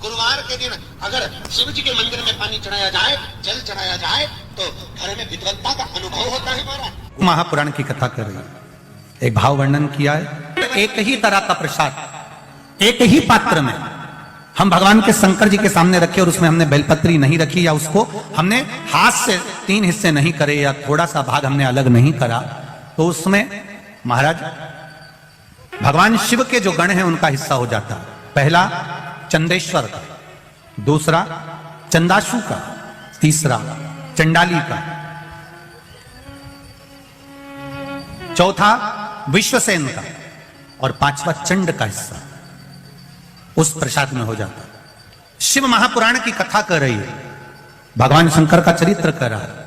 गुरुवार के दिन अगर शिव जी के मंदिर में पानी चढ़ाया जाए, जल चढ़ाया जाए, तो घर में विद्वत्ता का अनुभव होता है महाराज। महापुराण की कथा कर रही है, एक भाव वर्णन किया है। एक ही तरह का प्रसाद एक ही पात्र में हम भगवान के शंकर जी के सामने रखे और उसमें हमने बेलपत्री नहीं रखी, या उसको हमने हाथ से 3 हिस्से नहीं करे, या थोड़ा सा भाग हमने अलग नहीं करा, तो उसमें महाराज भगवान शिव के जो गण हैं उनका हिस्सा हो जाता है। पहला चंदेश्वर का, दूसरा चंदाशु का, तीसरा चंडाली का, चौथा विश्वसेन का और 5वां चंड का हिस्सा उस प्रसाद में हो जाता है। शिव महापुराण की कथा कर रही है, भगवान शंकर का चरित्र कर रहा है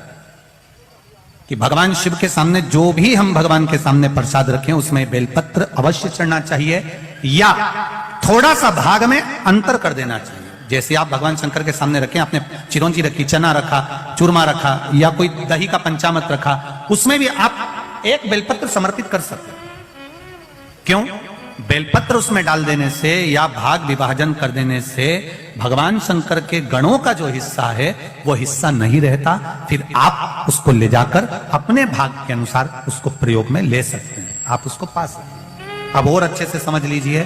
कि भगवान शिव के सामने जो भी हम भगवान के सामने प्रसाद रखें उसमें बेलपत्र अवश्य चढ़ना चाहिए, या थोड़ा सा भाग में अंतर कर देना चाहिए। जैसे आप भगवान शंकर के सामने रखें, आपने चिरौंजी रखी, चना रखा, चूरमा रखा, या कोई दही का पंचामृत रखा, उसमें भी आप एक बेलपत्र समर्पित कर सकते हैं। क्यों? बेलपत्र उसमें डाल देने से या भाग विभाजन कर देने से भगवान शंकर के गणों का जो हिस्सा है वो हिस्सा नहीं रहता, फिर आप उसको ले जाकर अपने भाग के अनुसार उसको प्रयोग में ले सकते हैं, आप उसको पा सकते हैं। अब और अच्छे से समझ लीजिए,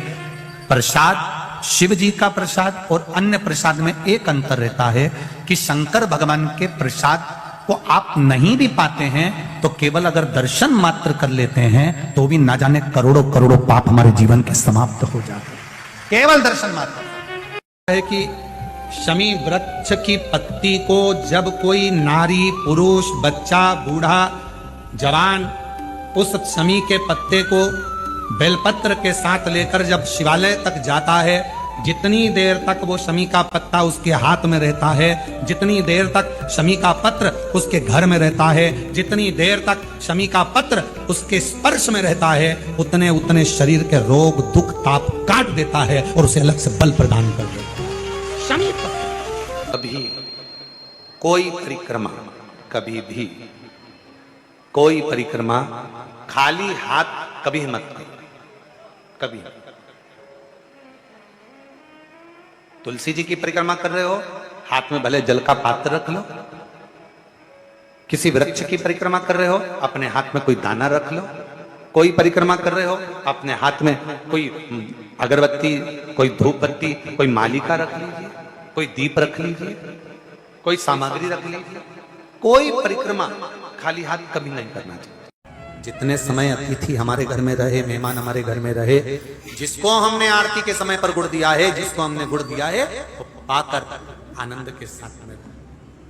प्रसाद शिव जी का प्रसाद और अन्य प्रसाद में एक अंतर रहता है कि शंकर भगवान के प्रसाद को आप नहीं भी पाते हैं तो केवल अगर दर्शन मात्र कर लेते हैं तो भी ना जाने करोड़ों करोड़ों पाप हमारे जीवन के समाप्त हो जाते हैं, केवल दर्शन मात्र। है कि शमी वृक्ष की पत्ती को जब कोई नारी, पुरुष, बच्चा, बूढ़ा, जवान उस शमी के पत्ते को बेलपत्र के साथ लेकर जब शिवालय तक जाता है, जितनी देर तक वो शमी का पत्ता उसके हाथ में रहता है, जितनी देर तक शमी का पत्र उसके घर में रहता है, जितनी देर तक शमी का पत्र उसके स्पर्श में रहता है, उतने उतने शरीर के रोग, दुख, ताप काट देता है और उसे अलग से बल प्रदान कर देता है। शमी पत्र कभी कोई परिक्रमा, कभी भी कोई परिक्रमा खाली हाथ कभी मत करो, कभी। तुलसी जी की परिक्रमा कर रहे हो, हाथ में भले जल का पात्र रख लो। किसी वृक्ष की परिक्रमा कर रहे हो, अपने हाथ में कोई दाना रख लो। कोई परिक्रमा कर रहे हो, अपने हाथ में कोई अगरबत्ती, कोई धूप बत्ती, कोई मालिका रख लीजिए, कोई दीप रख लीजिए, कोई सामग्री रख लीजिए। कोई परिक्रमा खाली हाथ कभी नहीं करना चाहिए। जितने समय अतिथि हमारे घर में रहे, मेहमान हमारे घर में रहे, जिसको हमने आरती के समय पर गुड़ दिया है, जिसको हमने गुड़ दिया है, वो पाकर आनंद के साथ में।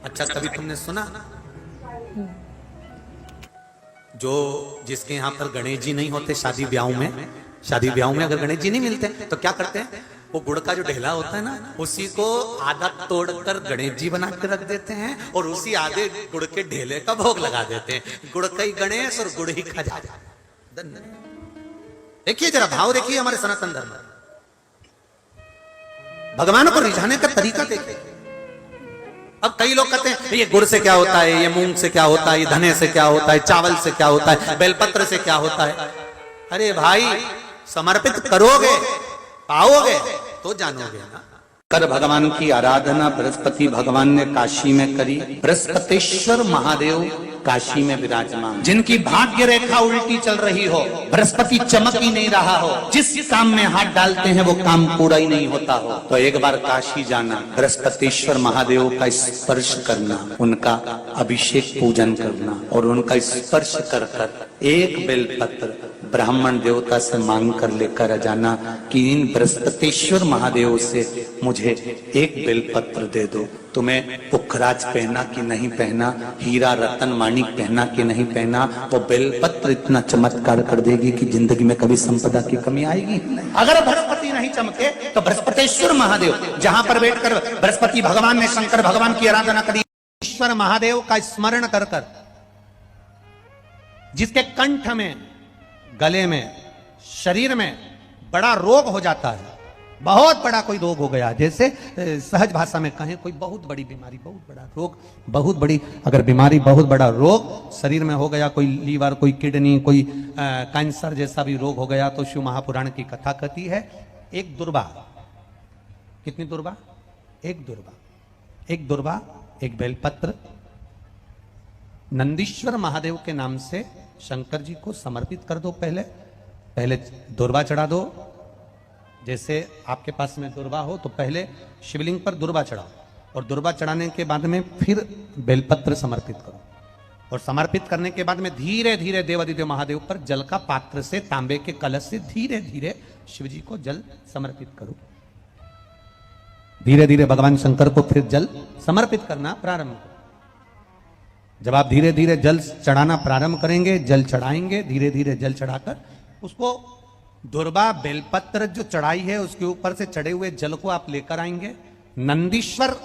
अच्छा, कभी तुमने सुना जो जिसके यहाँ पर गणेश जी नहीं होते, शादी ब्याह में अगर गणेश जी नहीं मिलते तो क्या करते हैं, वो गुड़ का जो ढेला होता है ना, उसी को आधा तोड़कर गणेश जी बना के रख देते हैं और उसी आधे गुड़ के ढेले का भोग लगा देते हैं। गुड़ का ही गणेश और गुड़ ही खजा। देखिए जरा भाव देखिए हमारे सनातन धर्म, भगवान को रिझाने का तरीका देखिए। अब कई लोग कहते हैं ये गुड़ से क्या होता है, ये मूंग से क्या होता है, ये धने से क्या होता है, चावल से क्या होता है, बेलपत्र से क्या होता है। अरे भाई, समर्पित करोगे, पाओगे तो जानोगे ना। कर भगवान की आराधना बृहस्पति भगवान ने काशी में करी। बृहस्पतिश्वर महादेव काशी में विराजमान, जिनकी भाग्य रेखा उल्टी चल रही हो, बृहस्पति चमक ही नहीं रहा हो, जिस काम में हाथ डालते हैं वो काम पूरा ही नहीं होता हो, तो एक बार काशी जाना, बृहस्पतिश्वर महादेव का स्पर्श करना, उनका अभिषेक पूजन करना और उनका स्पर्श कर कर एक बेलपत्र ब्राह्मण देवता से मांग कर लेकर जाना कि इन बृहस्पतिश्वर महादेव से मुझे एक बेलपत्र दे दो। तुम्हें पुखराज पहना कि नहीं पहना, हीरा रतन माणिक पहना कि नहीं पहना, वो बेलपत्र इतना चमत्कार कर देगी कि जिंदगी में कभी संपदा की कमी आएगी नहीं। अगर बृहस्पति नहीं चमके तो बृहस्पतिश्वर महादेव, जहां पर बैठकर बृहस्पति भगवान ने शंकर भगवान की आराधना करी, ईश्वर महादेव का स्मरण कर कर, जिसके कंठ में, गले में, शरीर में बड़ा रोग हो जाता है, बहुत बड़ा कोई रोग हो गया, जैसे सहज भाषा में कहें कोई बहुत बड़ी बीमारी, बहुत बड़ा रोग, बहुत बड़ी अगर बीमारी, बहुत बड़ा रोग शरीर में हो गया, कोई लीवर, कोई किडनी, कोई कैंसर जैसा भी रोग हो गया, तो शिव महापुराण की कथा कहती है एक दुर्बा, कितनी दुर्बा, एक दुर्वा, एक बेलपत्र नंदीश्वर महादेव के नाम से शंकर जी को समर्पित कर दो। पहले दुर्वा चढ़ा दो। जैसे आपके पास में दुर्वा हो तो पहले शिवलिंग पर दुर्वा चढ़ाओ, और दुर्वा चढ़ाने के बाद में फिर बेलपत्र समर्पित करो, और समर्पित करने के बाद में धीरे धीरे देवादिदेव महादेव पर जल का पात्र से, तांबे के कलश से धीरे धीरे शिव जी को जल समर्पित करो। धीरे धीरे भगवान शंकर को फिर जल समर्पित करना प्रारंभ करो। जब आप धीरे धीरे जल चढ़ाना प्रारंभ करेंगे, जल चढ़ाएंगे, धीरे धीरे जल चढ़ाकर उसको दुर्वा बेलपत्र जो चढ़ाई है उसके ऊपर से चढ़े हुए जल को आप लेकर आएंगे। नंदीश्वर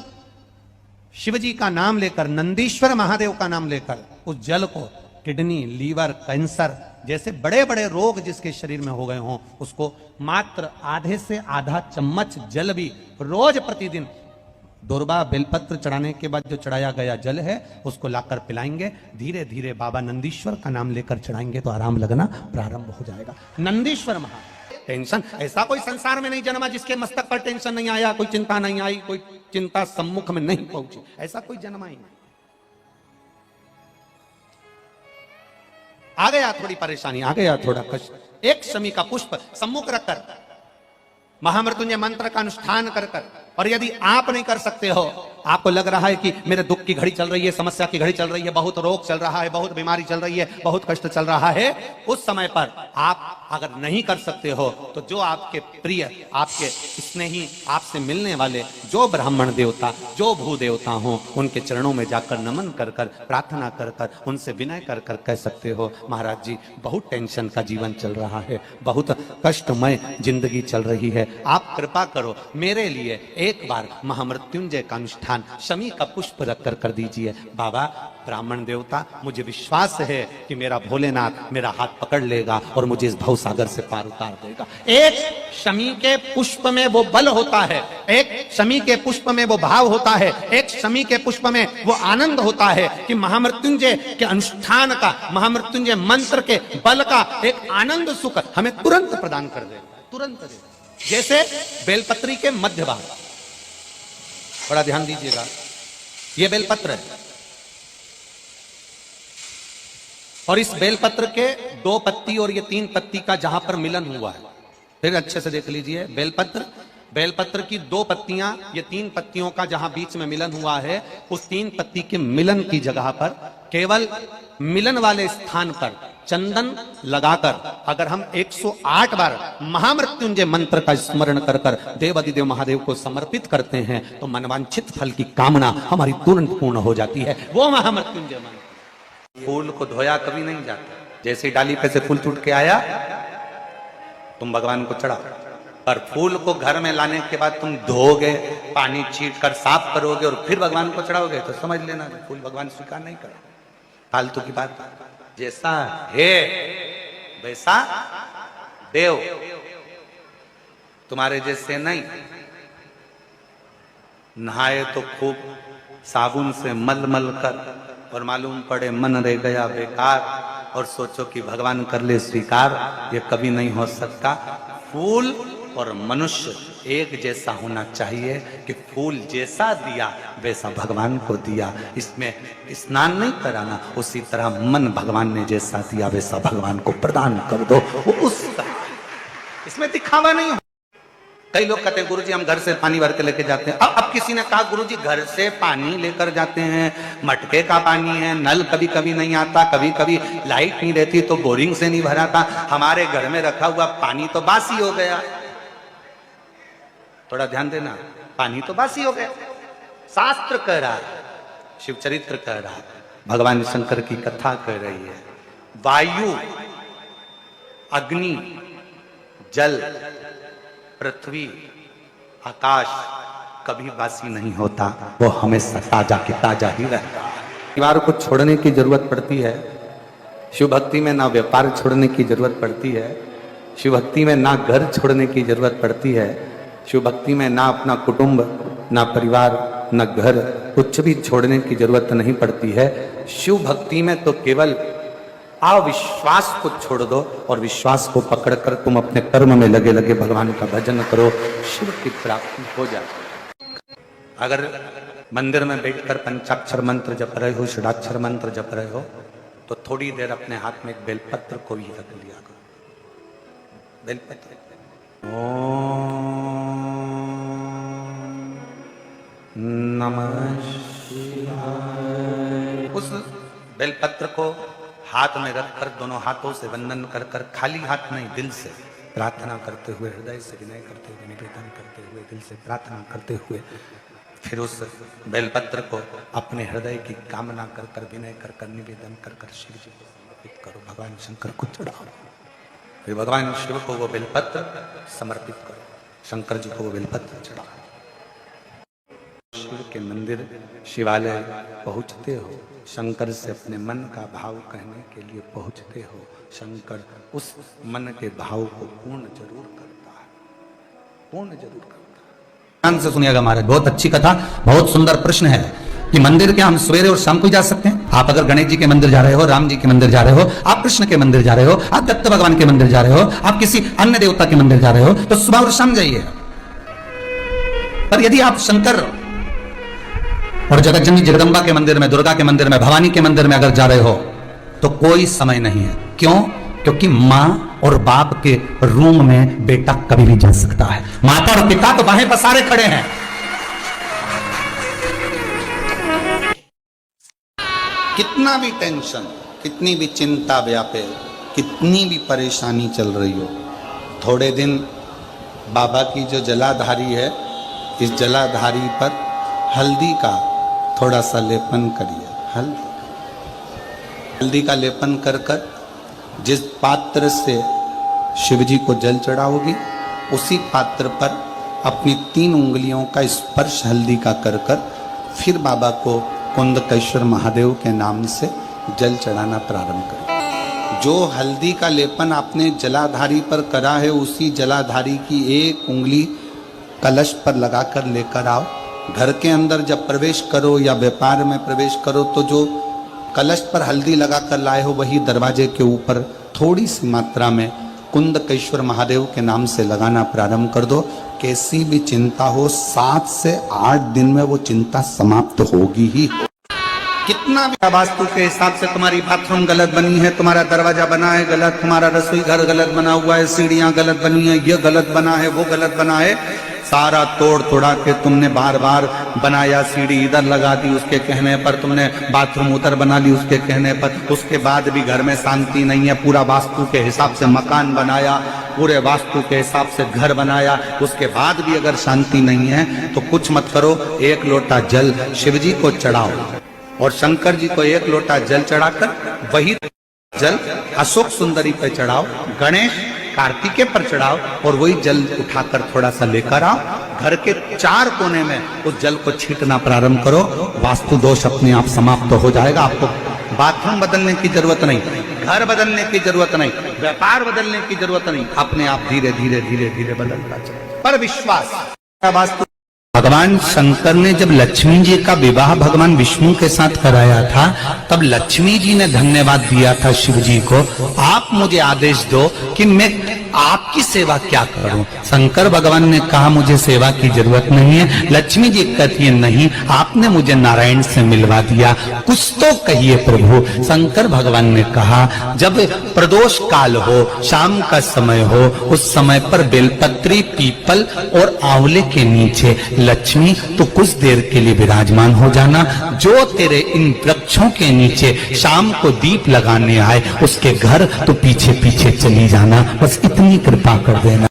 शिव जी का नाम लेकर, नंदीश्वर महादेव का नाम लेकर उस जल को किडनी, लीवर, कैंसर जैसे बड़े बड़े रोग जिसके शरीर में हो गए हों उसको मात्र आधे से आधा चम्मच जल भी रोज प्रतिदिन दुर्वा बेलपत्र चढ़ाने के बाद जो चढ़ाया गया जल है उसको लाकर पिलाएंगे। धीरे धीरे बाबा नंदीश्वर का नाम लेकर चढ़ाएंगे तो आराम लगना प्रारंभ हो जाएगा। नंदीश्वर महादेव। टेंशन ऐसा कोई संसार में नहीं जन्मा जिसके मस्तक पर टेंशन नहीं आया, कोई चिंता नहीं आई, कोई चिंता सम्मुख में नहीं पहुंची, ऐसा कोई जन्मा ही नहीं। आ गया थोड़ी परेशानी, आ गया थोड़ा कष्ट, एक शमी का पुष्प सम्मुख रखकर महामृत्युंजय मंत्र का अनुष्ठान कर कर, और यदि आप नहीं कर सकते हो, आपको लग रहा है कि मेरे दुख की घड़ी चल रही है, समस्या की घड़ी चल रही है, बहुत रोग चल रहा है, बहुत बीमारी चल रही है, बहुत कष्ट चल रहा है, उस समय पर आप अगर नहीं कर सकते हो तो जो आपके प्रिय, आपके स्नेही, आपसे मिलने वाले जो ब्राह्मण देवता, जो भू देवता हो, उनके चरणों में जाकर नमन कर कर, प्रार्थना कर कर, उनसे विनय कर कर कह सकते हो महाराज जी बहुत टेंशन का जीवन चल रहा है, बहुत कष्टमय जिंदगी चल रही है, आप कृपा करो मेरे लिए एक बार महामृत्युंजय का अनुष्ठान शमी का पुष्प रखकर कर दीजिए। बाबा ब्राह्मण देवता, मुझे विश्वास है कि मेरा भोलेनाथ मेरा हाथ पकड़ लेगा और मुझे इस भवसागर से पार उतार देगा। एक शमी के पुष्प में वो बल होता है, एक शमी के पुष्प में वो भाव होता है, एक शमी के पुष्प में वो आनंद होता है कि महामृत्युंजय के अनुष्ठान का, महामृत्युंजय मंत्र के बल का एक आनंद सुख हमें तुरंत प्रदान कर देगा, तुरंत देगा। जैसे बेलपत्री के मध्य भाग, बड़ा ध्यान दीजिएगा, ये बेलपत्र है और इस बेलपत्र के 2 पत्ती और ये 3 पत्ती का जहां पर मिलन हुआ है, फिर अच्छे से देख लीजिए, बेलपत्र की 2 पत्तियां, ये 3 पत्तियों का जहां बीच में मिलन हुआ है, उस 3 पत्ती के मिलन की जगह पर केवल मिलन वाले स्थान पर चंदन लगाकर अगर हम 108 बार महामृत्युंजय मंत्र का स्मरण कर कर देवादिदेव महादेव को समर्पित करते हैं तो मनवांछित फल की कामना हमारी तुरंत पूर्ण हो जाती है। वो महामृत्युंजय मंत्र। फूल को धोया कभी नहीं जाता, जैसे डाली पे से फूल टूट के आया तुम भगवान को चढ़ाओ, पर फूल को घर में लाने के बाद तुम धोगे, पानी छीट कर साफ करोगे और फिर भगवान को चढ़ाओगे तो समझ लेना फूल भगवान स्वीकार नहीं करेगा। फालतू की बात, जैसा है वैसा देव, तुम्हारे जैसे नहीं। नहाए तो खूब साबुन से मल मल कर और मालूम पड़े मन रह गया बेकार और सोचो कि भगवान कर ले स्वीकार, ये कभी नहीं हो सकता। फूल और मनुष्य एक जैसा होना चाहिए कि फूल जैसा दिया वैसा भगवान को दिया, इसमें स्नान नहीं कराना, उसी तरह मन भगवान ने जैसा दिया वैसा भगवान को प्रदान कर दो, वो उस इसमें दिखावा नहीं हो। कई लोग कहते हैं गुरुजी हम घर से पानी भर के लेके जाते हैं। अब किसी ने कहा गुरुजी घर से पानी लेकर जाते हैं, मटके का पानी है, नल कभी कभी नहीं आता, कभी कभी लाइट नहीं रहती तो बोरिंग से नहीं भराता, हमारे घर में रखा हुआ पानी तो बासी हो गया। थोड़ा ध्यान देना, पानी तो बासी हो गया। शास्त्र कह रहा है, शिव चरित्र कह रहा है, भगवान शंकर की कथा कह रही है, वायु, अग्नि, जल, पृथ्वी, आकाश कभी बासी नहीं होता, वो हमेशा ताजा के ताजा ही रहता है। परिवार को छोड़ने की जरूरत पड़ती है, शिव भक्ति में ना व्यापार छोड़ने की जरूरत पड़ती है, शिव भक्ति में ना घर छोड़ने की जरूरत पड़ती है, शिव भक्ति में ना अपना कुटुंब, ना परिवार, ना घर, कुछ भी छोड़ने की जरूरत नहीं पड़ती है। शिव भक्ति में तो केवल अविश्वास को छोड़ दो और विश्वास को पकड़कर तुम अपने कर्म में लगे लगे भगवान का भजन करो, शिव की प्राप्ति हो जाती है। अगर मंदिर में बैठकर पंचाक्षर मंत्र जप रहे हो, षडाक्षर मंत्र जप रहे हो, तो थोड़ी देर अपने हाथ में एक बेलपत्र को भी रख लिया करो। बेलपत्र ओम नमः शिवाय। उस बेलपत्र को हाथ में रखकर दोनों हाथों से वंदन कर कर, खाली हाथ नहीं, दिल से प्रार्थना करते हुए, हृदय से विनय करते हुए, निवेदन करते हुए, दिल से प्रार्थना करते हुए, फिर उस बेलपत्र को अपने हृदय की कामना कर कर, विनय कर कर, निवेदन कर कर शिव जी को समर्पित करो, भगवान शंकर को चढ़ाओ। फिर भगवान शिव को वो बेलपत्र समर्पित करो, शंकर जी को वो बेलपत्र चढ़ाओ। शिव के मंदिर शिवालय पहुंचते हो, शंकर से अपने मन का भाव कहने के लिए पहुंचते हो, शंकर उस मन के भाव को पूर्ण जरूर करता है, पूर्ण जरूर करता है। ध्यान से सुनिएगा महाराज, बहुत अच्छी कथा, बहुत सुंदर प्रश्न है कि मंदिर क्या हम सवेरे और शाम को जा सकते हैं? आप अगर गणेश जी के मंदिर जा रहे हो, राम जी के मंदिर जा रहे हो, आप कृष्ण के मंदिर जा रहे हो, आप दत्त भगवान के मंदिर जा रहे हो, आप किसी अन्य देवता के मंदिर जा रहे हो, तो सुबह और शाम जाइए। पर यदि आप शंकर और जगतजननी जगदम्बा के मंदिर में, दुर्गा के मंदिर में, भवानी के मंदिर में अगर जा रहे हो, तो कोई समय नहीं है। क्यों? क्योंकि माँ और बाप के रूम में बेटा कभी भी जा सकता है। माता और पिता तो बाहें पसारे खड़े हैं। कितना भी टेंशन, कितनी भी चिंता व्यापे, कितनी भी परेशानी चल रही हो, थोड़े दिन बाबा की जो जलाधारी है, इस जलाधारी पर हल्दी का थोड़ा सा लेपन करिए। हल्दी का लेपन कर कर जिस पात्र से शिव जी को जल चढ़ाओगी, उसी पात्र पर अपनी 3 उंगलियों का स्पर्श हल्दी का कर कर फिर बाबा को कुंदकेश्वर महादेव के नाम से जल चढ़ाना प्रारंभ करें। जो हल्दी का लेपन आपने जलाधारी पर करा है, उसी जलाधारी की 1 उंगली कलश पर लगाकर लेकर आओ। घर के अंदर जब प्रवेश करो या व्यापार में प्रवेश करो, तो जो कलश पर हल्दी लगाकर लाए हो, वही दरवाजे के ऊपर थोड़ी सी मात्रा में कुंदकेश्वर महादेव के नाम से लगाना प्रारंभ कर दो। कैसी भी चिंता हो, 7 से 8 दिन में वो चिंता समाप्त होगी ही। कितना भी वास्तु के हिसाब से तुम्हारी बाथरूम गलत बनी है, तुम्हारा दरवाजा बना है गलत, तुम्हारा रसोई घर गलत बना हुआ है, सीढ़ियां गलत बनी है, ये गलत बना है, वो गलत बना है, सारा तोड़ तोड़ा के तुमने बार बार बनाया, सीढ़ी इधर लगा दी उसके कहने पर, तुमने बाथरूम उधर बना ली उसके कहने पर, उसके बाद भी घर में शांति नहीं है, पूरा वास्तु के हिसाब से मकान बनाया, पूरे वास्तु के हिसाब से घर बनाया, उसके बाद भी अगर शांति नहीं है, तो कुछ मत करो, 1 लोटा जल शिव जी को चढ़ाओ और शंकर जी को 1 लोटा जल चढ़ाकर वही जल अशोक सुंदरी पर चढ़ाओ, गणेश कार्तिकेय पर चढ़ाओ और वही जल उठाकर थोड़ा सा लेकर आओ। घर के 4 कोने में उस जल को छींटना प्रारंभ करो, वास्तु दोष अपने आप समाप्त हो जाएगा। आपको बाथरूम बदलने की जरूरत नहीं, घर बदलने की जरूरत नहीं, व्यापार बदलने की जरूरत नहीं, अपने आप धीरे धीरे धीरे धीरे बदलता चले। पर विश्वास, वास्तु भगवान शंकर ने जब लक्ष्मी जी का विवाह भगवान विष्णु के साथ कराया था, तब लक्ष्मी जी ने धन्यवाद दिया था शिव जी को, आप मुझे आदेश दो कि मैं आपकी सेवा क्या करूं। शंकर भगवान ने कहा मुझे सेवा की जरूरत नहीं है। लक्ष्मी जी कहती है नहीं, आपने मुझे नारायण से मिलवा दिया, कुछ तो कहिए प्रभु। शंकर भगवान ने कहा जब प्रदोष काल हो, शाम का समय हो, उस समय पर बेलपत्री, पीपल और आंवले के नीचे लक्ष्मी तो कुछ देर के लिए विराजमान हो जाना। जो तेरे इन वृक्षों के नीचे शाम को दीप लगाने आए, उसके घर तो पीछे पीछे चली जाना। बस इतनी कृपा कर देना।